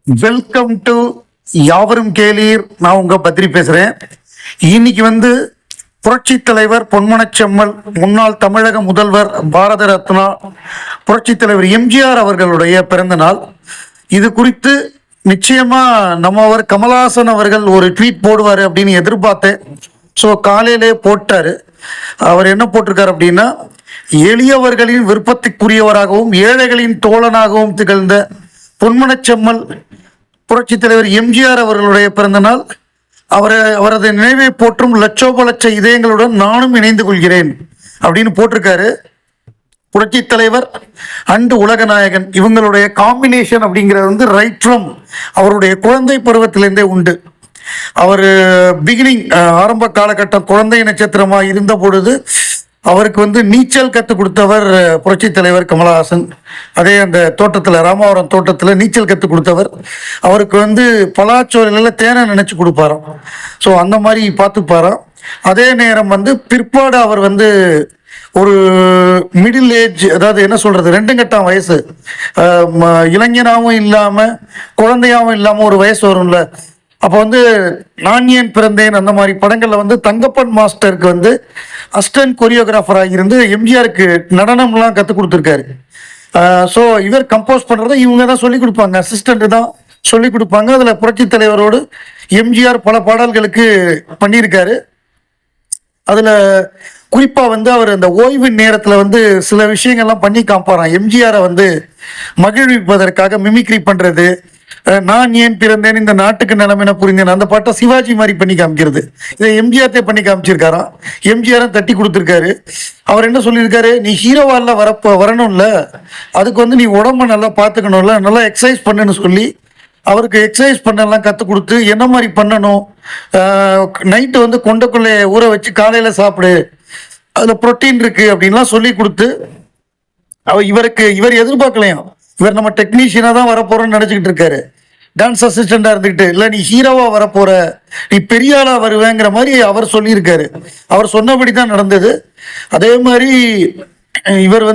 Welcome to யாவரும் கேளீர். நான் உங்க பத்ரி பேசுறேன். இன்னைக்கு புரட்சி தலைவர் பொன்மனச்செம்மல், முன்னாள் தமிழக முதல்வர், பாரத ரத்னா புரட்சி தலைவர் எம்ஜிஆர் அவர்களுடைய பிறந்த நாள். இது குறித்து நிச்சயமா நம்மவர் கமலஹாசன் அவர்கள் ஒரு ட்வீட் போடுவார் அப்படின்னு எதிர்பார்த்தேன். ஸோ காலையிலே போட்டாரு. அவர் என்ன போட்டிருக்காரு அப்படின்னா, எளியவர்களின் விருப்பத்துக்குரியவராகவும் ஏழைகளின் தோழனாகவும் திகழ்ந்த பொன்மனச்செம்மல் புரட்சி தலைவர் எம்ஜிஆர் அவர்களுடைய பிறந்த நாள். அவரது நினைவை போற்றும் லட்சோப லட்ச இதயங்களுடன் நானும் இணைந்து கொள்கிறேன் அப்படின்னு போட்டிருக்காரு. புரட்சி தலைவர் அண்டு உலகநாயகன் இவங்களுடைய காம்பினேஷன் அப்படிங்கிறது ரைட் ஃப்ரம் அவருடைய குழந்தை பருவத்திலேருந்தே உண்டு. அவர் பிகினிங் ஆரம்ப காலகட்டம் குழந்தை நட்சத்திரமா இருந்த பொழுது அவருக்கு நீச்சல் கற்றுக் கொடுத்தவர் புரட்சி தலைவர் கமலஹாசன். அதே அந்த தோட்டத்தில், ராமாவரம் தோட்டத்தில் நீச்சல் கற்றுக் கொடுத்தவர். அவருக்கு பலாச்சோலையில் தேனை நினைச்சு கொடுப்பாராம். ஸோ அந்த மாதிரி பார்த்துப்பாராம். அதே நேரம் பிற்பாடு அவர் ஒரு மிடில் ஏஜ், அதாவது என்ன சொல்றது, 2 கட்டம் வயசு, இளைஞனாகவும் இல்லாமல் குழந்தையாகவும் இல்லாமல் ஒரு வயசு வரும்ல. அப்போ நான் ஏன் பிறந்தேன் அந்த மாதிரி படங்களில் தங்கப்பன் மாஸ்டருக்கு அசிஸ்டன்ட் கொரியோகிராஃபராக இருந்து எம்ஜிஆருக்கு நடனம்லாம் கற்றுக் கொடுத்துருக்காரு. ஸோ இவர் கம்போஸ் பண்ணுறத இவங்க தான் சொல்லிக் கொடுப்பாங்க, அசிஸ்டண்ட் தான் சொல்லிக் கொடுப்பாங்க. அதில் புரட்சி தலைவரோடு எம்ஜிஆர் பல பாடல்களுக்கு பண்ணியிருக்காரு. அதில் குறிப்பாக அவர் அந்த ஓய்வு நேரத்தில் சில விஷயங்கள்லாம் பண்ணி காப்பாராம். எம்ஜிஆரை மகிழ்விப்பதற்காக மிமிக்ரி பண்ணுறது, நான் ஏன் பிறந்தேன் இந்த நாட்டுக்கு நிலைமைன புரிந்தேன் அந்த பாட்டை சிவாஜி மாதிரி பண்ணி காமிக்கிறது. இதை எம்ஜிஆர்த்தே பண்ணி காமிச்சிருக்காராம். எம்ஜிஆரும் தட்டி கொடுத்துருக்காரு. அவர் என்ன சொல்லியிருக்காரு, நீ ஹீரோவால வரணும்ல, அதுக்கு நீ உடம்ப நல்லா பார்த்துக்கணும்ல, நல்லா எக்ஸசைஸ் பண்ணுன்னு சொல்லி அவருக்கு எக்ஸசைஸ் பண்ணலாம் கற்றுக் கொடுத்து, என்ன மாதிரி பண்ணணும், நைட்டு கொண்டக்குள்ளே ஊற வச்சு காலையில் சாப்பிடு, அதில் புரோட்டீன் இருக்கு அப்படின்லாம் சொல்லி கொடுத்து இவர் எதிர்பார்க்கலையாம். இவர் நம்ம டெக்னீஷியனாக தான் வரப்போறோம்னு நினச்சிக்கிட்டு இருக்காரு. டான்ஸ் அசிஸ்டண்டாக இருந்துக்கிட்டு, இல்லை நீ ஹீரோவாக வரப்போற, நீ பெரிய ஆளாக வருவேங்கிற மாதிரி அவர் சொல்லியிருக்காரு. அவர் சொன்னபடி தான் நடந்தது. அதே மாதிரி இவர்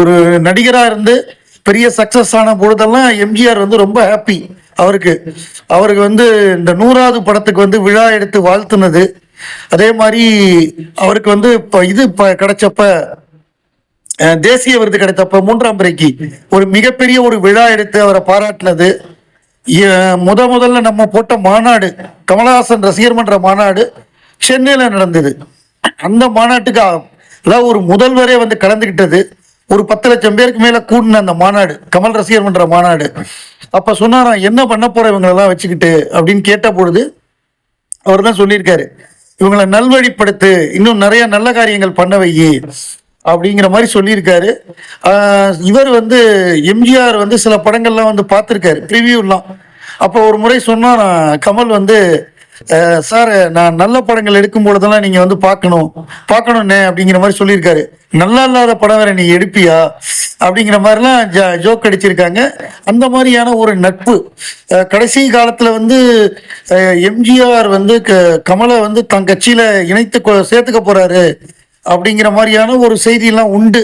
ஒரு நடிகராக இருந்து பெரிய சக்ஸஸ் ஆன பொழுதெல்லாம் எம்ஜிஆர் ரொம்ப ஹாப்பி. அவருக்கு இந்த 100வது படத்துக்கு விழா எடுத்து வாழ்த்துனது. அதே மாதிரி அவருக்கு இது கிடைச்சப்ப, தேசிய விருது கிடைத்தப்ப 3ஆம் பிறைக்கு ஒரு மிகப்பெரிய ஒரு விழா எடுத்து அவரை பாராட்டினது. முதல்ல நம்ம போட்ட மாநாடு, கமலஹாசன் ரசிகர் மன்ற மாநாடு சென்னையில் நடந்தது. அந்த மாநாட்டுக்கு அதாவது ஒரு முதல்வரே கலந்துக்கிட்டது. ஒரு 10 லட்சம் பேருக்கு மேல கூடின அந்த மாநாடு, கமல் ரசிகர் மன்ற மாநாடு. அப்ப சொன்னாராம், என்ன பண்ண போற இவங்களெல்லாம் வச்சுக்கிட்டு அப்படின்னு கேட்ட பொழுது அவர் தான் சொல்லியிருக்காரு, இவங்களை நல்வழிப்படுத்து, இன்னும் நிறைய நல்ல காரியங்கள் பண்ண வை அப்படிங்கிற மாதிரி சொல்லியிருக்காரு. இவர் எம்ஜிஆர் சில படங்கள்லாம் பார்த்துருக்காரு, ப்ரிவியூலாம். அப்போ ஒரு முறை சொன்னா, கமல் சார், நான் நல்ல படங்கள் எடுக்கும் பொழுதெல்லாம் நீங்க பார்க்கணும்னே அப்படிங்கிற மாதிரி சொல்லியிருக்காரு. நல்லா இல்லாத படம் வேற நீ எடுப்பியா அப்படிங்கிற மாதிரிலாம் ஜோக் அடிச்சிருக்காங்க. அந்த மாதிரியான ஒரு நட்பு கடைசி காலத்துல எம்ஜிஆர் கமலை தன் கட்சியில சேர்த்துக்க போறாரு அப்படிங்கிற மாதிரியான ஒரு செய்தியெல்லாம் உண்டு.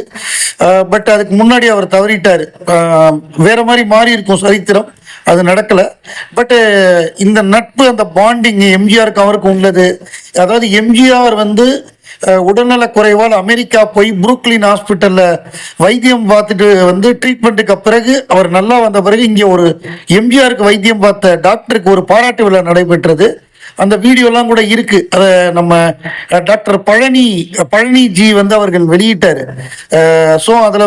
பட் அதுக்கு முன்னாடி அவர் தவறிட்டாரு. வேற மாதிரி மாறி இருக்கும் சரித்திரம், அது நடக்கல. பட் இந்த நட்பு, அந்த பாண்டிங் எம்ஜிஆருக்கு அவருக்கு உள்ளது. அதாவது எம்ஜிஆர் உடல்நல குறைவால் அமெரிக்கா போய் புரூக்லின் ஹாஸ்பிட்டல்ல வைத்தியம் பார்த்துட்டு ட்ரீட்மெண்ட்டுக்கு பிறகு அவர் நல்லா வந்த பிறகு இங்கே ஒரு எம்ஜிஆருக்கு வைத்தியம் பார்த்த டாக்டருக்கு ஒரு பாராட்டு விழா நடைபெற்றது. அந்த வீடியோலாம் கூட இருக்கு. அதை நம்ம டாக்டர் பழனிஜி அவர்கள் வெளியிட்டாரு. ஸோ அதில்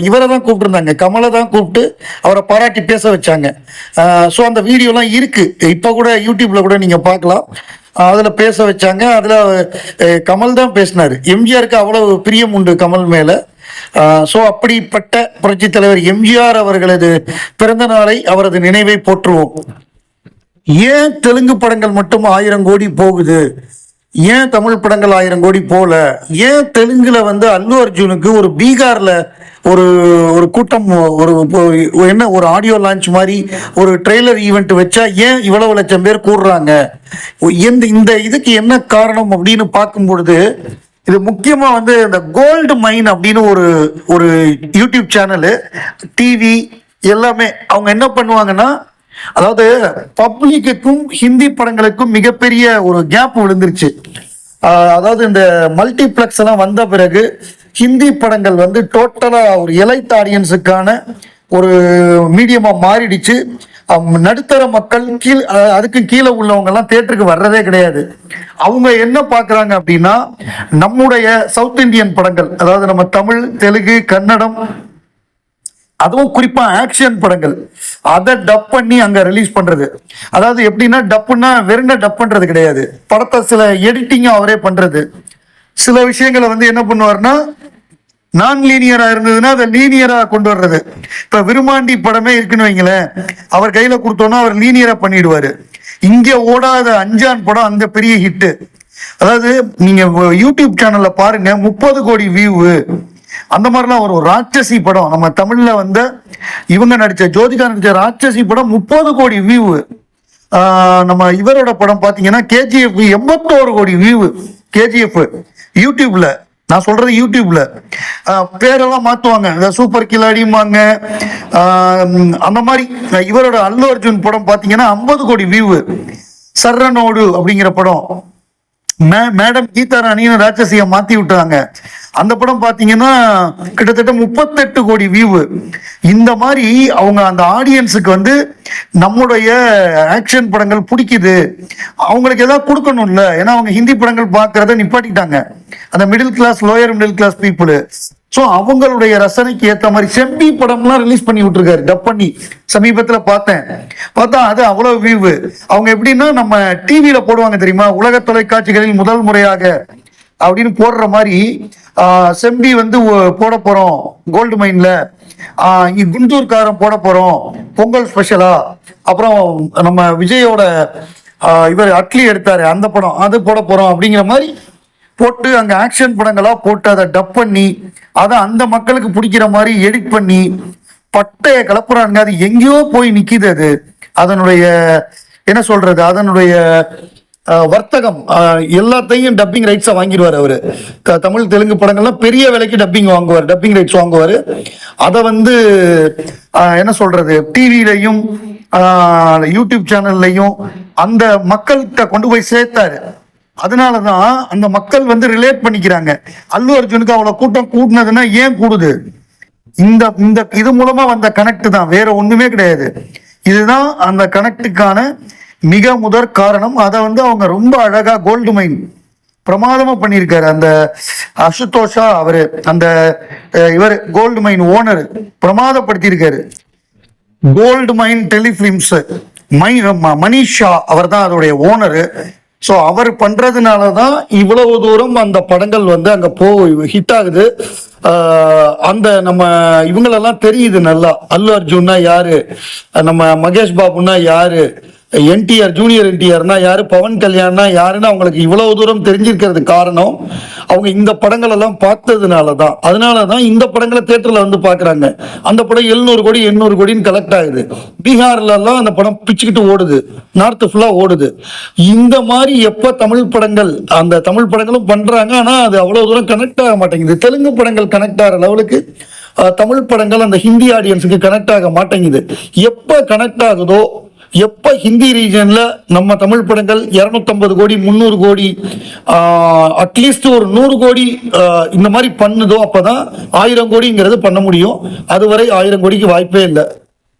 இவரை தான் கூப்பிட்டுருந்தாங்க, கமலை தான் கூப்பிட்டு அவரை பாராட்டி பேச வச்சாங்க. ஸோ அந்த வீடியோலாம் இருக்கு, இப்போ கூட யூடியூப்ல கூட நீங்க பார்க்கலாம். அதில் பேச வச்சாங்க. அதில் கமல் தான் பேசினாரு. எம்ஜிஆருக்கு அவ்வளவு பிரியம் உண்டு கமல் மேல. ஸோ அப்படிப்பட்ட புரட்சி தலைவர் எம்ஜிஆர் அவர்களது பிறந்த நாளை, அவரது நினைவை போற்றுவோம். ஏன் தெலுங்கு படங்கள் மட்டும் 1000 கோடி போகுது, ஏன் தமிழ் படங்கள் 1000 கோடி போல? ஏன் தெலுங்குல அல்லு அர்ஜுனுக்கு ஒரு பீகார்ல ஒரு ஒரு கூட்டம், ஒரு ஆடியோ லான்ச் மாதிரி ஒரு ட்ரெய்லர் ஈவெண்ட் வச்சா ஏன் இவ்வளவு லட்சம் பேர் கூடுறாங்க? இந்த இதுக்கு என்ன காரணம் அப்படின்னு பார்க்கும் பொழுது, இது முக்கியமா இந்த கோல்டு மைன் அப்படின்னு ஒரு யூடியூப் சேனலு, டிவி, எல்லாமே அவங்க என்ன பண்ணுவாங்கன்னா, அதாவது பப்ளிக்குக்கும் ஹிந்தி படங்களுக்கும் மிகப்பெரிய ஒரு கேப் விழுந்துருச்சு. அதாவது இந்த மல்டிப்ளெக்ஸ் எல்லாம் வந்த பிறகு ஹிந்தி படங்கள் வந்து டோட்டலா ஒரு எலைட் ஆடியன்ஸுக்கான ஒரு மீடியமா மாறிடுச்சு. நடுத்தர மக்கள் அதுக்கு கீழே உள்ளவங்க எல்லாம் தியேட்டருக்கு வர்றதே கிடையாது. அவங்க என்ன பாக்குறாங்க அப்படின்னா, நம்முடைய சவுத் இந்தியன் படங்கள், அதாவது நம்ம தமிழ், தெலுங்கு, கன்னடம், அதுவும் குறிப்பா ஆக்ஷன் படங்கள், அதை டப் பண்ணி அங்க ரிலீஸ் பண்றது. அதாவது எப்படின்னா, டப்புன்னா வெறும் டப் பண்றது கிடையாது, படத்தை சில எடிட்டிங்கும் அவரே பண்றது. சில விஷயங்களை வந்து என்ன பண்ணுவார்னா, நான் லீனியரா இருந்ததுன்னா அதை லீனியரா கொண்டு வர்றது. இப்ப விருமாண்டி படமே இருக்குன்னு வைங்களேன், அவர் கையில கொடுத்தோன்னா அவர் லீனியரா பண்ணிடுவாரு. இங்க ஓடாத அஞ்சான் படம் அந்த பெரிய ஹிட். அதாவது நீங்க யூடியூப் சேனல்ல பாருங்க, 30 கோடி வியூ அந்த மாதிரிலாம் ஒரு ராட்சசி படம், நம்ம தமிழ்ல வந்த இவங்க நடிச்ச ஜோதிகா நடிச்ச ராட்சசி படம் 30 கோடி வியூ. நம்ம இவரோட படம் பாத்தீங்கன்னா கேஜிஎஃப் 81 கோடி வியூ. கேஜிஎஃப் யூடியூப்ல, நான் சொல்றது யூடியூப்ல. பேரெல்லாம் மாத்துவாங்க, சூப்பர் கில்லாடிமாங்க அந்த மாதிரி. இவரோட அல்லு அர்ஜுன் படம் பாத்தீங்கன்னா 50 கோடி வியூ. சர்ரனோடு அப்படிங்கிற படம், மேடம் கீதா ராணின்னு ராட்சசியை மாத்தி விட்டாங்க. அந்த படம் பாத்தீங்கன்னா கிட்டத்தட்ட 38 கோடி வியூ. இந்த மாதிரி அவங்க அந்த ஆடியன்ஸுக்கு வந்து நம்முடைய ஆக்ஷன் படங்கள் பிடிக்குது, அவங்களுக்கு ஏதாவது கொடுக்கணும்ல. ஏன்னா அவங்க ஹிந்தி படங்கள் பார்க்கறத நிப்பாட்டிட்டாங்க, அந்த middle class, lower middle class people. So அவங்களுடைய ரசனைக்கு ஏற்ற மாதிரி செம்பி படம்லாம் ரிலீஸ் பண்ணி விட்டுருக்காரு, டப் பண்ணி. சமீபத்தில் பார்த்தா அது அவ்வளவு வியூ. அவங்க எப்படின்னா, நம்ம டிவியில போடுவாங்க தெரியுமா, உலக தொலைக்காட்சிகளில் முதல் முறையாக அப்படின்னு போடுற மாதிரி செம்பி வந்து போட போறோம் கோல்டு மைன்ல, குண்டூர்காரன் போட போறோம் பொங்கல் ஸ்பெஷலா, அப்புறம் நம்ம விஜயோட இவர் அட்லி எடுத்தாரு அந்த படம் அது போட போறோம் அப்படிங்கிற மாதிரி போட்டு அங்க ஆக்ஷன் படங்களா போட்டு அதை டப் பண்ணி அதை அந்த மக்களுக்கு பிடிக்கிற மாதிரி எடிட் பண்ணி பட்டைய கலப்புறானுங்க. அது எங்கேயோ போய் நிக்குது. அது அதனுடைய என்ன சொல்றது, அதனுடைய வர்த்தகம் எல்லாத்தையும் டப்பிங் ரைட்ஸா வாங்கிடுவார் அவரு. தமிழ் தெலுங்கு படங்கள்லாம் பெரிய விலைக்கு டப்பிங் வாங்குவார், டப்பிங் ரைட்ஸ் வாங்குவார். அதை வந்து என்ன சொல்றது, டிவிலையும் யூடியூப் சேனல்லையும் அந்த மக்கள்கிட்ட கொண்டு போய் சேர்த்தாரு. அதனாலதான் அந்த மக்கள் வந்து ரிலேட் பண்ணிக்கிறாங்க. அல்லு அர்ஜுனுக்கு அவ்வளவு கூட்டம் கூட்டினதுன்னா ஏன் கூடுது, இந்த இந்த இது மூலமா வந்த கனெக்ட் தான், வேற ஒண்ணுமே கிடையாது. இதுதான் அந்த கனெக்டுக்கான மிக முதற் காரணம். அதை வந்து அவங்க ரொம்ப அழகா கோல்டு மைன் பிரமாதமா பண்ணியிருக்காரு. அந்த அசுதோஷா அவரு, அந்த இவர் கோல்டு மைன் ஓனர் பிரமாதப்படுத்தியிருக்காரு. கோல்டு மைன் டெலிஃபிலிம்ஸ் மனிஷா அவர் தான் அதோடைய ஓனரு. ஸோ அவர் பண்றதுனால தான் இவ்வளவு தூரம் அந்த படங்கள் வந்து அங்க ஹிட் ஆகுது. அந்த நம்ம இவங்களெல்லாம் தெரியுது நல்லா. அல்லு அர்ஜுன்னா யாரு, நம்ம மகேஷ் பாபுன்னா யாரு, என்டிஆர் ஜூனியர் என்டிஆர்னா யாரு, பவன் கல்யாண்னா யாருன்னு அவங்களுக்கு இவ்வளவு தூரம் தெரிஞ்சிருக்கிறது காரணம் அவங்க இந்த படங்கள் எல்லாம் பார்த்ததுனால தான். அதனாலதான் இந்த படங்களை தியேட்டர்ல வந்து பாக்குறாங்க. அந்த படம் 700 கோடி 800 கோடின்னு கலெக்ட் ஆகுது. பீகார்ல எல்லாம் அந்த படம் பிச்சுக்கிட்டு ஓடுது, நார்த் ஃபுல்லா ஓடுது. இந்த மாதிரி எப்ப தமிழ் படங்கள், அந்த தமிழ் படங்களும் பண்றாங்க, ஆனா அது அவ்வளவு தூரம் கனெக்ட் ஆக மாட்டேங்குது. தெலுங்கு படங்கள் கனெக்ட் ஆகிற லெவலுக்கு தமிழ் படங்கள் அந்த ஹிந்தி ஆடியன்ஸுக்கு கனெக்ட் ஆக மாட்டேங்குது. எப்ப கனெக்ட் ஆகுதோ, எப்ப ஹிந்தி ரீஜன்ல நம்ம தமிழ் படங்கள் 250 கோடி 300 கோடி அட்லீஸ்ட் ஒரு 100 கோடி இந்த மாதிரி பண்ணுதோ, அப்பதான் 1000 கோடிங்கிறது பண்ண முடியும். அதுவரை 1000 கோடிக்கு வாய்ப்பே இல்லை.